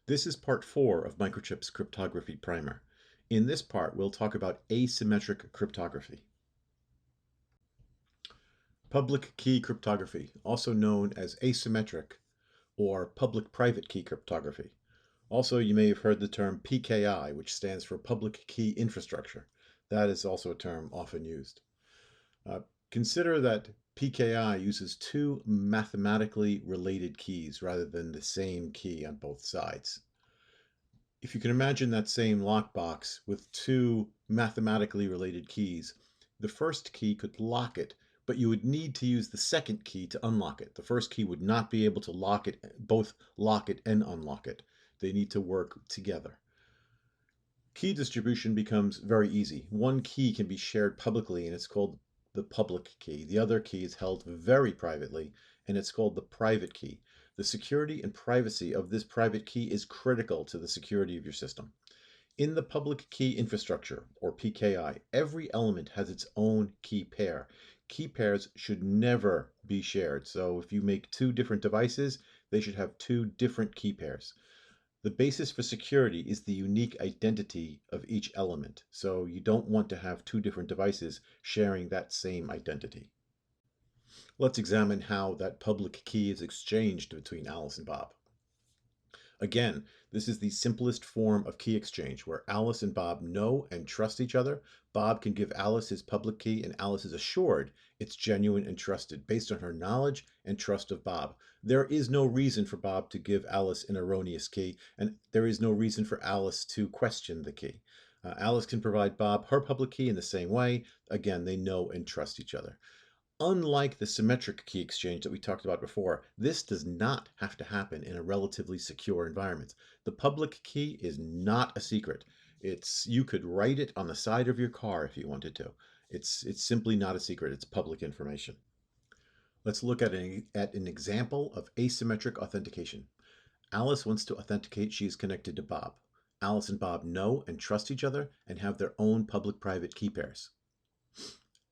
This is part 4 of Microchip's cryptography primer. In this part, we'll talk about asymmetric cryptography. Public key cryptography, also known as asymmetric or public-private key cryptography. Also, you may have heard the term PKI, which stands for public key infrastructure. That is also a term often used. Consider that PKI uses two mathematically related keys rather than the same key on both sides. If you can imagine that same lockbox with two mathematically related keys, the first key could lock it, but you would need to use the second key to unlock it. The first key would not be able to both lock it and unlock it. They need to work together. Key distribution becomes very easy. One key can be shared publicly, and it's called the public key. The other key is held very privately, and it's called the private key. The security and privacy of this private key is critical to the security of your system. In the public key infrastructure, or PKI, every element has its own key pair. Key pairs should never be shared. So if you make two different devices, they should have two different key pairs. The basis for security is the unique identity of each element. So you don't want to have two different devices sharing that same identity. Let's examine how that public key is exchanged between Alice and Bob. Again, this is the simplest form of key exchange where Alice and Bob know and trust each other. Bob can give Alice his public key, and Alice is assured it's genuine and trusted based on her knowledge and trust of Bob. There is no reason for Bob to give Alice an erroneous key, and there is no reason for Alice to question the key. Alice can provide Bob her public key in the same way. Again, they know and trust each other. Unlike the symmetric key exchange that we talked about before, this does not have to happen in a relatively secure environment. The public key is not a secret. You could write it on the side of your car if you wanted to. It's simply not a secret. It's public information. Let's look at an example of asymmetric authentication. Alice wants to authenticate she is connected to Bob. Alice and Bob know and trust each other and have their own public-private key pairs.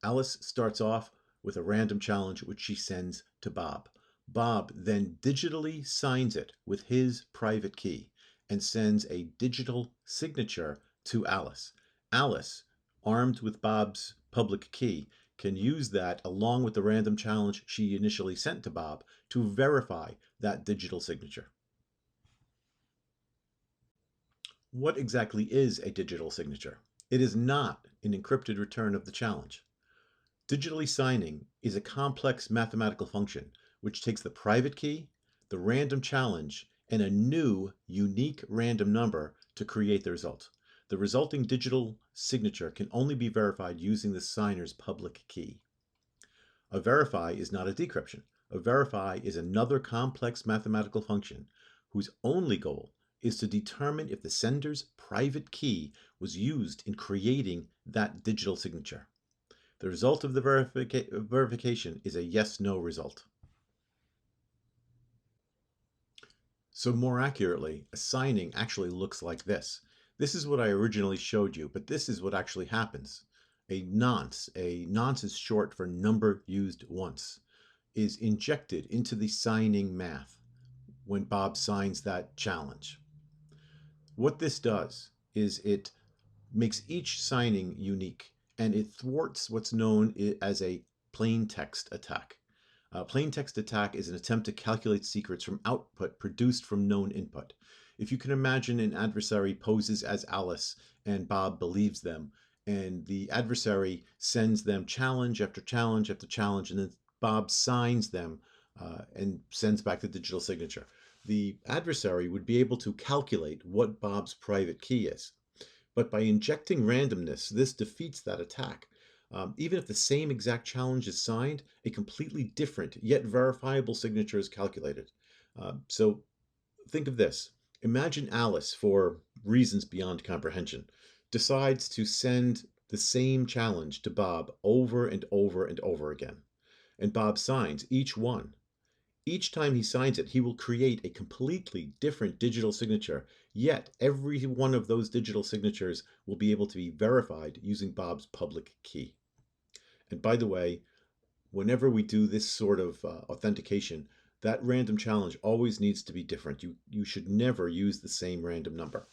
Alice starts off with a random challenge which she sends to Bob. Bob then digitally signs it with his private key and sends a digital signature to Alice. Alice, armed with Bob's public key, can use that along with the random challenge she initially sent to Bob to verify that digital signature. What exactly is a digital signature? It is not an encrypted return of the challenge. Digitally signing is a complex mathematical function which takes the private key, the random challenge, and a new, unique random number to create the result. The resulting digital signature can only be verified using the signer's public key. A verify is not a decryption. A verify is another complex mathematical function whose only goal is to determine if the sender's private key was used in creating that digital signature. The result of the verification is a yes-no result. So more accurately, a signing actually looks like this. This is what I originally showed you, but this is what actually happens. A nonce is short for number used once, is injected into the signing math when Bob signs that challenge. What this does is it makes each signing unique, and it thwarts what's known as a plain text attack. A plain text attack is an attempt to calculate secrets from output produced from known input. If you can imagine an adversary poses as Alice and Bob believes them, and the adversary sends them challenge after challenge after challenge, and then Bob signs them and sends back the digital signature. The adversary would be able to calculate what Bob's private key is. But by injecting randomness, this defeats that attack. Even if the same exact challenge is signed, a completely different yet verifiable signature is calculated. So think of this. Imagine Alice, for reasons beyond comprehension, decides to send the same challenge to Bob over and over and over again. And Bob signs each one. Each time he signs it, he will create a completely different digital signature, yet every one of those digital signatures will be able to be verified using Bob's public key. And by the way, whenever we do this sort of authentication, that random challenge always needs to be different. You should never use the same random number.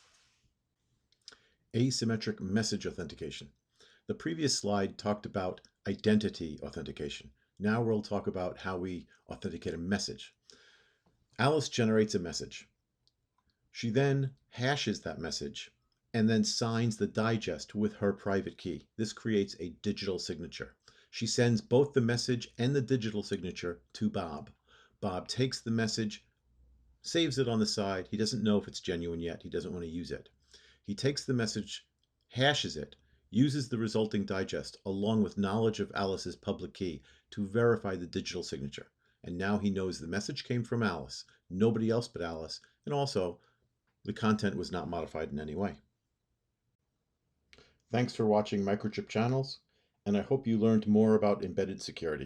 Asymmetric message authentication. The previous slide talked about identity authentication. Now we'll talk about how we authenticate a message. Alice generates a message. She then hashes that message and then signs the digest with her private key. This creates a digital signature. She sends both the message and the digital signature to Bob. Bob takes the message, saves it on the side. He doesn't know if it's genuine yet. He doesn't want to use it. He takes the message, hashes it, uses the resulting digest along with knowledge of Alice's public key to verify the digital signature. And now he knows the message came from Alice, nobody else but Alice, and also the content was not modified in any way. Thanks for watching Microchip Channels, and I hope you learned more about embedded security.